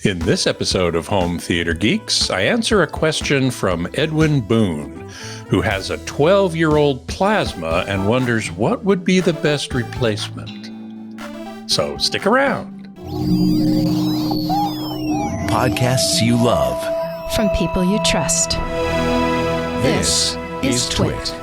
In this episode of Home Theater Geeks, I answer a question from Edwin Boone, who has a 12-year-old plasma and wonders what would be the best replacement. So stick around. Podcasts you love. From people you trust. This is TWiT.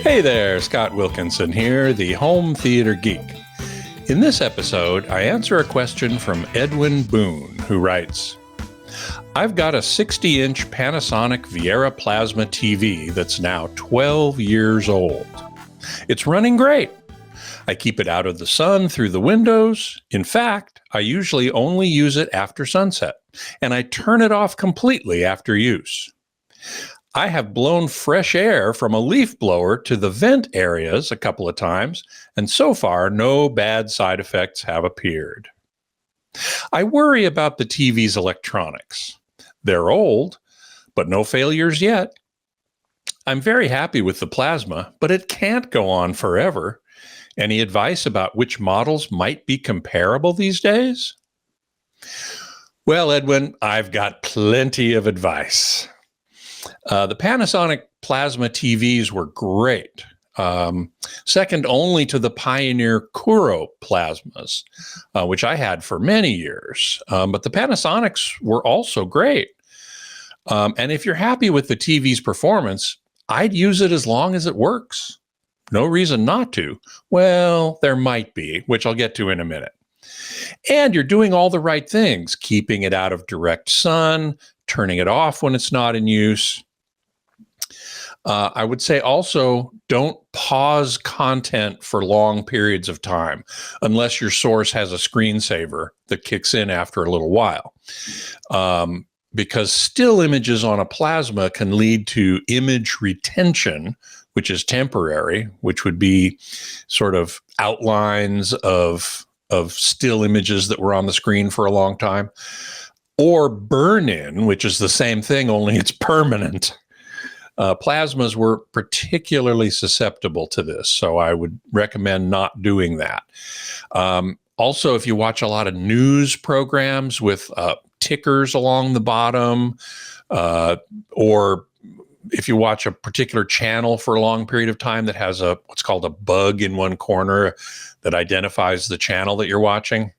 Hey there, Scott Wilkinson here, the Home Theater Geek. In this episode, I answer a question from Edwin Boone, who writes, I've got a 60-inch Panasonic Viera Plasma TV that's now 12 years old. It's running great. I keep it out of the sun through the windows. In fact, I usually only use it after sunset, and I turn it off completely after use. I have blown fresh air from a leaf blower to the vent areas a couple of times, and so far, no bad side effects have appeared. I worry about the TV's electronics. They're old, but no failures yet. I'm very happy with the plasma, but it can't go on forever. Any advice about which models might be comparable these days? Well, Edwin, I've got plenty of advice. The Panasonic plasma TVs were great, second only to the Pioneer Kuro plasmas, which I had for many years. But the Panasonics were also great. And if you're happy with the TV's performance, I'd use it as long as it works. No reason not to. Well, there might be, which I'll get to in a minute. And you're doing all the right things, keeping it out of direct sun, turning it off when it's not in use. I would say also don't pause content for long periods of time unless your source has a screensaver that kicks in after a little while. Because still images on a plasma can lead to image retention, which is temporary, which would be sort of outlines of still images that were on the screen for a long time. Or burn-in, which is the same thing, only it's permanent. Plasmas were particularly susceptible to this, so I would recommend not doing that. Also, if you watch a lot of news programs with tickers along the bottom, or if you watch a particular channel for a long period of time that has what's called a bug in one corner that identifies the channel that you're watching,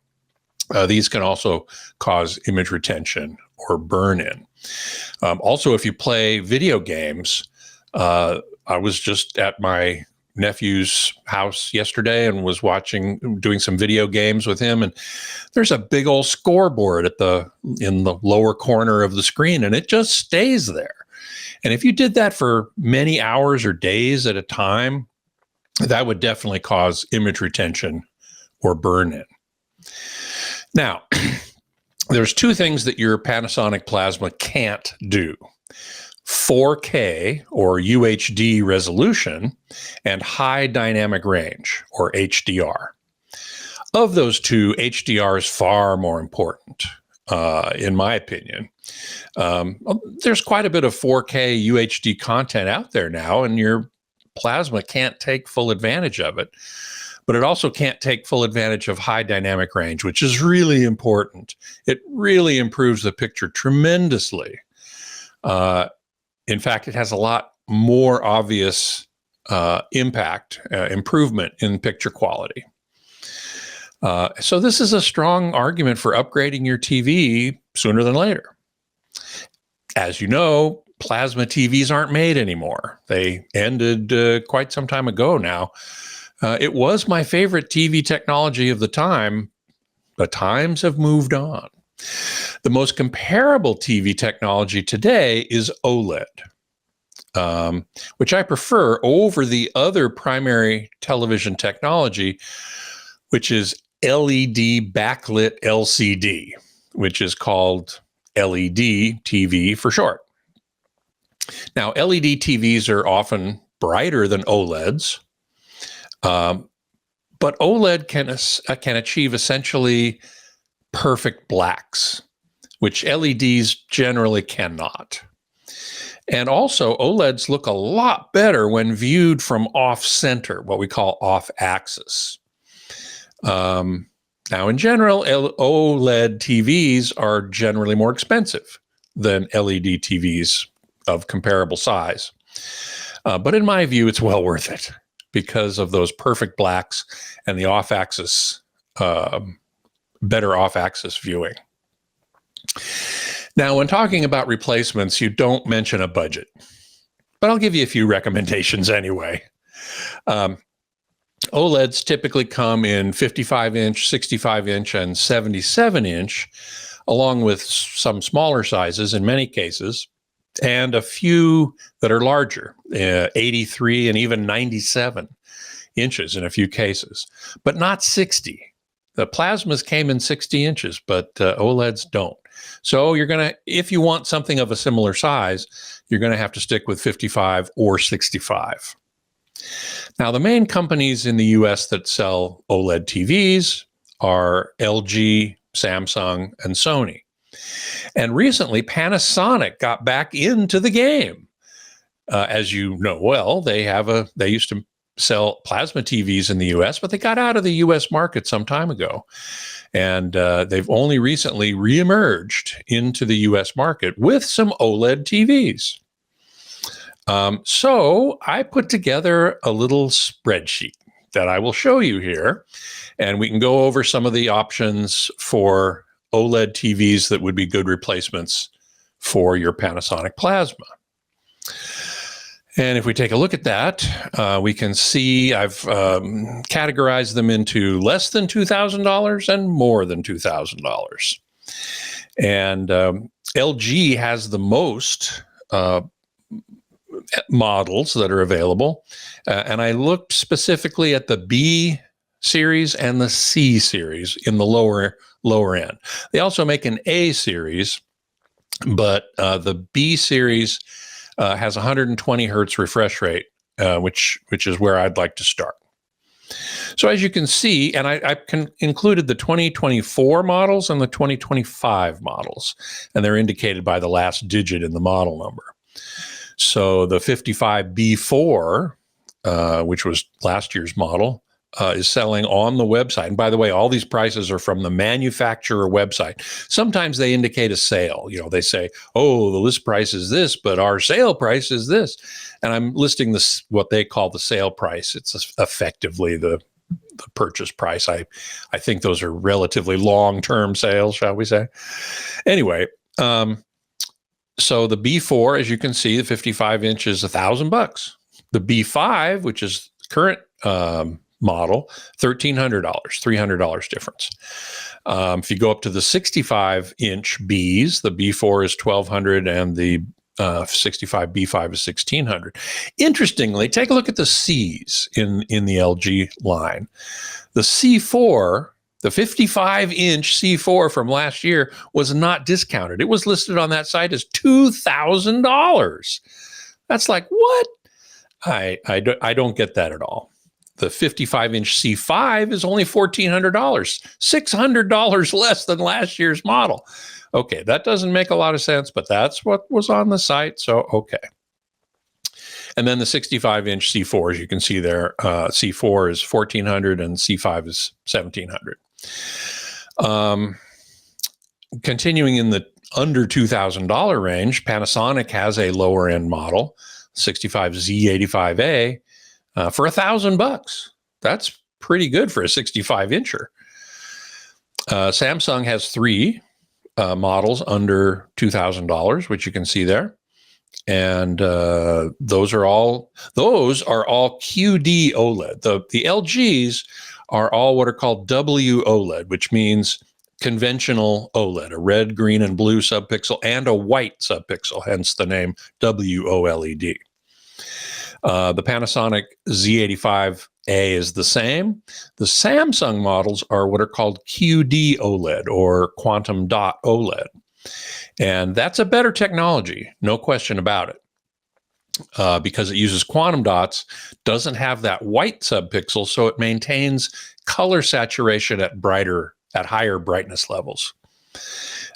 these can also cause image retention or burn-in. Also, if you play video games, I was just at my nephew's house yesterday and was doing some video games with him, and there's a big old scoreboard in the lower corner of the screen, and it just stays there. And if you did that for many hours or days at a time, that would definitely cause image retention or burn-in. Now, there's two things that your Panasonic plasma can't do: 4K or UHD resolution and high dynamic range or HDR. Of those two, HDR is far more important, in my opinion. There's quite a bit of 4K UHD content out there now, and your plasma can't take full advantage of it. But it also can't take full advantage of high dynamic range, which is really important. It really improves the picture tremendously. In fact, it has a lot more obvious improvement in picture quality. So this is a strong argument for upgrading your TV sooner than later. As you know, plasma TVs aren't made anymore. They ended quite some time ago now. It was my favorite TV technology of the time, but times have moved on. The most comparable TV technology today is OLED, which I prefer over the other primary television technology, which is LED backlit LCD, which is called LED TV for short. Now, LED TVs are often brighter than OLEDs. But OLED can achieve essentially perfect blacks, which LEDs generally cannot. And also, OLEDs look a lot better when viewed from off-center, what we call off-axis. Now, in general, OLED TVs are generally more expensive than LED TVs of comparable size. But in my view, it's well worth it because of those perfect blacks and the off-axis, better off-axis viewing. Now, when talking about replacements, you don't mention a budget, but I'll give you a few recommendations anyway. OLEDs typically come in 55-inch, 65-inch, and 77-inch, along with some smaller sizes in many cases, and a few that are larger, 83 and even 97 inches in a few cases, but not 60. The plasmas came in 60 inches, but OLEDs don't. So you're going to, if you want something of a similar size, you're going to have to stick with 55 or 65. Now, the main companies in the US that sell OLED TVs are LG, Samsung, and Sony. And recently, Panasonic got back into the game. As you know well, they used to sell plasma TVs in the US, but they got out of the US market some time ago. And they've only recently reemerged into the US market with some OLED TVs. So I put together a little spreadsheet that I will show you here, and we can go over some of the options for OLED TVs that would be good replacements for your Panasonic plasma. And if we take a look at that, we can see I've categorized them into less than $2,000 and more than $2,000. And LG has the most models that are available. And I looked specifically at the B series and the C series in the lower end. They also make an A series, but the B series has 120 hertz refresh rate, which is where I'd like to start. So as you can see, and I included the 2024 models and the 2025 models, and they're indicated by the last digit in the model number. So the 55B4, which was last year's model, is selling on the website. And by the way, all these prices are from the manufacturer website. Sometimes they indicate a sale. You know, they say, oh, the list price is this, but our sale price is this. And I'm listing this, what they call the sale price. It's effectively the purchase price. I think those are relatively long-term sales, shall we say. Anyway, so the B4, as you can see, the 55 inch is $1,000. The B5, which is current model, $1,300, $300 difference. If you go up to the 65 inch Bs, the B4 is $1,200 and the 65 B5 is $1,600. Interestingly, take a look at the Cs in the LG line. The C4, the 55 inch C4 from last year was not discounted. It was listed on that site as $2,000. That's like, what? I don't get that at all. The 55 inch C5 is only $1,400, $600 less than last year's model. Okay, that doesn't make a lot of sense, but that's what was on the site. So, okay. And then the 65 inch C4, as you can see there, C4 is $1,400 and C5 is $1,700. Continuing in the under $2,000 range, Panasonic has a lower end model, 65Z85A, for $1,000. That's pretty good for a 65 incher. Samsung has three models under $2,000, which you can see there. And those are all QD OLED. The LGs are all what are called WOLED, which means conventional OLED, a red, green, and blue subpixel and a white subpixel, hence the name WOLED. The Panasonic Z85A is the same. The Samsung models are what are called QD OLED or quantum dot OLED. And that's a better technology, no question about it, because it uses quantum dots, doesn't have that white subpixel, so it maintains color saturation at higher brightness levels.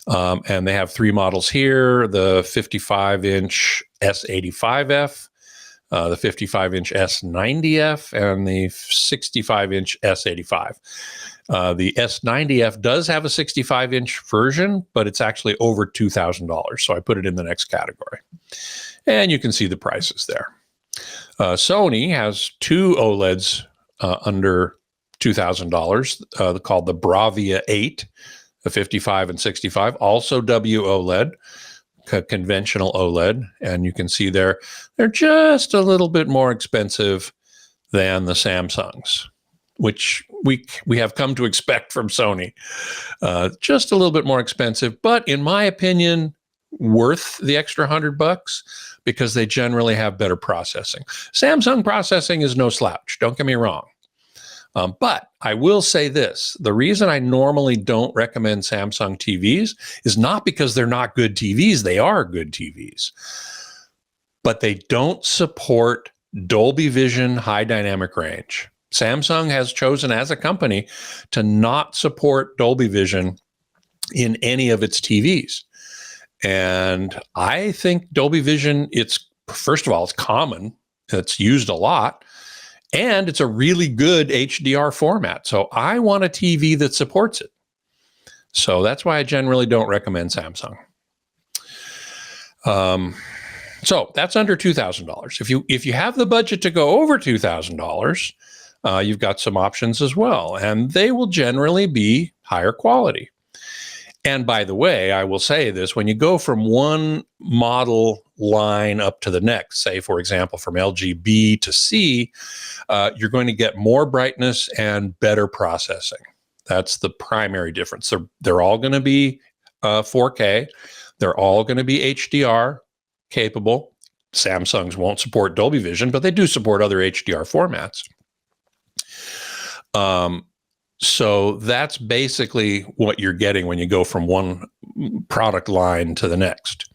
And they have three models here. The 55 inch S85F, the 55-inch S90F, and the 65-inch S85. The S90F does have a 65-inch version, but it's actually over $2,000. So I put it in the next category. And you can see the prices there. Sony has two OLEDs under $2,000 called the Bravia 8, the 55 and 65, also WOLED, conventional OLED. And you can see they're just a little bit more expensive than the Samsungs, which we have come to expect from Sony. Just a little bit more expensive, but in my opinion, worth the extra $100 because they generally have better processing. Samsung processing is no slouch, don't get me wrong. But I will say this, the reason I normally don't recommend Samsung TVs is not because they're not good TVs, they are good TVs, but they don't support Dolby Vision high dynamic range. Samsung has chosen as a company to not support Dolby Vision in any of its TVs. And I think Dolby Vision, first of all, it's common, it's used a lot, and it's a really good HDR format. So I want a TV that supports it. So that's why I generally don't recommend Samsung. So that's under $2,000. If you have the budget to go over $2,000, you've got some options as well, and they will generally be higher quality. And by the way, I will say this, when you go from one model line up to the next, say, for example, from LG B to C, you're going to get more brightness and better processing. That's the primary difference. They're all going to be 4K. They're all going to be HDR capable. Samsungs won't support Dolby Vision, but they do support other HDR formats. So that's basically what you're getting when you go from one product line to the next.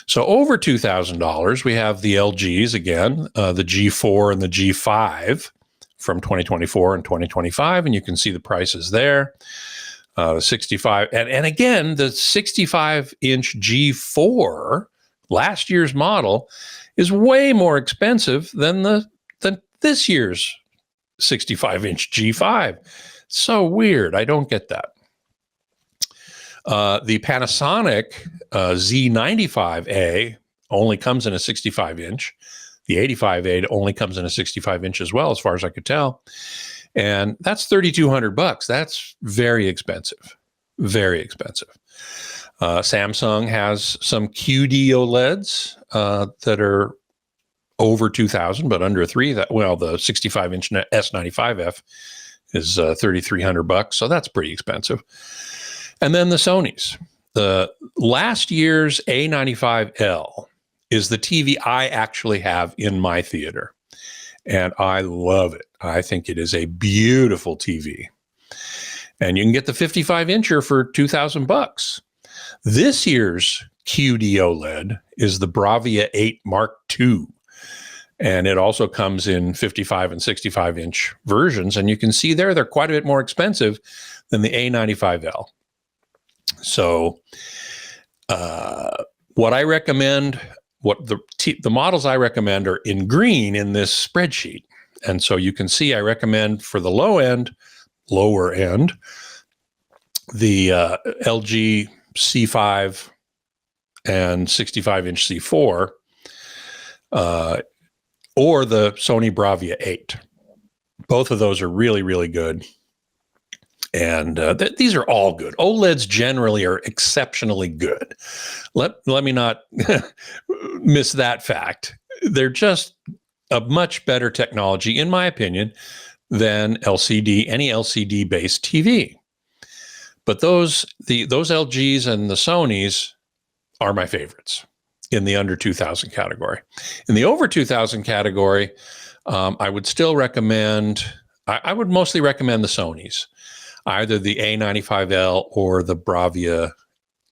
So over $2,000, we have the LGs again, the G4 and the G5 from 2024 and 2025, and you can see the prices there. 65, and again, the 65-inch G4, last year's model, is way more expensive than this year's 65-inch G5. So weird. I don't get that. The Panasonic Z95A only comes in a 65-inch. The 85A only comes in a 65-inch as well, as far as I could tell. And that's $3,200. That's very expensive. Very expensive. Samsung has some QD OLEDs that are over $2,000, but under $3,000. Well, the 65-inch S95F is $3,300, so that's pretty expensive. And then the Sonys. The last year's A95L is the TV I actually have in my theater, and I love it. I think it is a beautiful TV. And you can get the 55-incher for $2,000. This year's QD OLED is the Bravia 8 Mark II. And it also comes in 55 and 65-inch versions. And you can see there, they're quite a bit more expensive than the A95L. So what I recommend, the models I recommend are in green in this spreadsheet. And so you can see I recommend for the lower end, the LG C5 and 65-inch C4, or the Sony Bravia 8. Both of those are really, really good. And these are all good. OLEDs generally are exceptionally good. Let me not miss that fact. They're just a much better technology, in my opinion, than any LCD-based TV. But those LGs and the Sonys are my favorites in the under 2,000 category. In the over 2,000 category, I would still recommend, I would mostly recommend the Sonys, either the A95L or the Bravia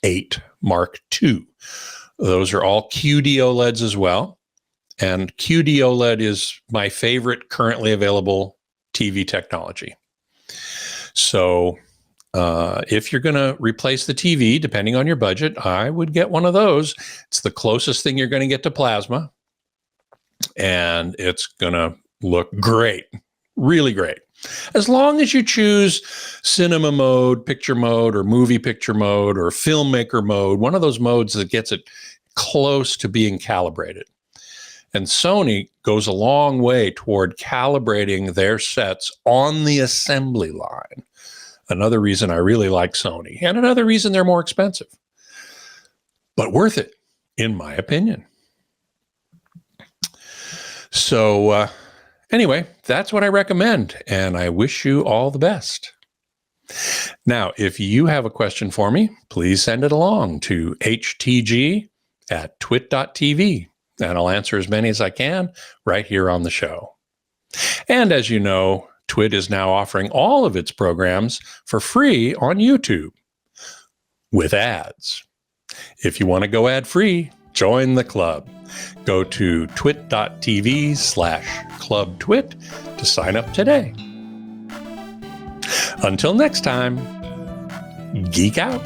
8 Mark II. Those are all QD OLEDs as well. And QD OLED is my favorite currently available TV technology. So If you're going to replace the TV, depending on your budget, I would get one of those. It's the closest thing you're going to get to plasma, and it's going to look great, really great. As long as you choose cinema mode, picture mode, or movie picture mode, or filmmaker mode, one of those modes that gets it close to being calibrated. And Sony goes a long way toward calibrating their sets on the assembly line. Another reason I really like Sony, and another reason they're more expensive, but worth it, in my opinion. So anyway, that's what I recommend, and I wish you all the best. Now, if you have a question for me, please send it along to htg@twit.tv, and I'll answer as many as I can right here on the show. And as you know, TWiT is now offering all of its programs for free on YouTube with ads. If you want to go ad-free, join the club. Go to twit.tv/clubtwit to sign up today. Until next time, geek out.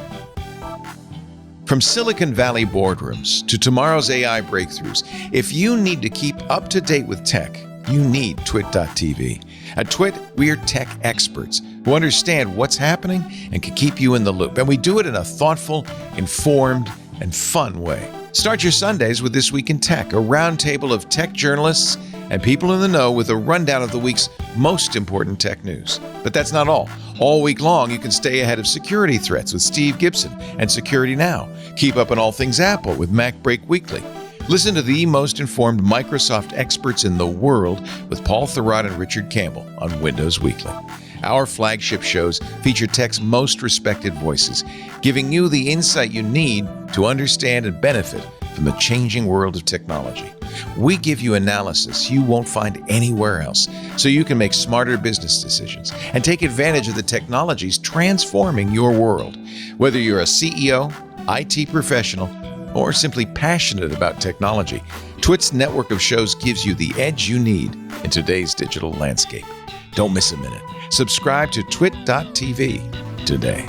From Silicon Valley boardrooms to tomorrow's AI breakthroughs, if you need to keep up to date with tech, you need twit.tv. At TWiT, we are tech experts who understand what's happening and can keep you in the loop. And we do it in a thoughtful, informed, and fun way. Start your Sundays with This Week in Tech, a roundtable of tech journalists and people in the know with a rundown of the week's most important tech news. But that's not all. All week long, you can stay ahead of security threats with Steve Gibson and Security Now. Keep up on all things Apple with MacBreak Weekly. Listen to the most informed Microsoft experts in the world with Paul Thurrott and Richard Campbell on Windows Weekly. Our flagship shows feature tech's most respected voices, giving you the insight you need to understand and benefit from the changing world of technology. We give you analysis you won't find anywhere else, so you can make smarter business decisions and take advantage of the technologies transforming your world. Whether you're a CEO, IT professional, or simply passionate about technology, TWiT's network of shows gives you the edge you need in today's digital landscape. Don't miss a minute. Subscribe to twit.tv today.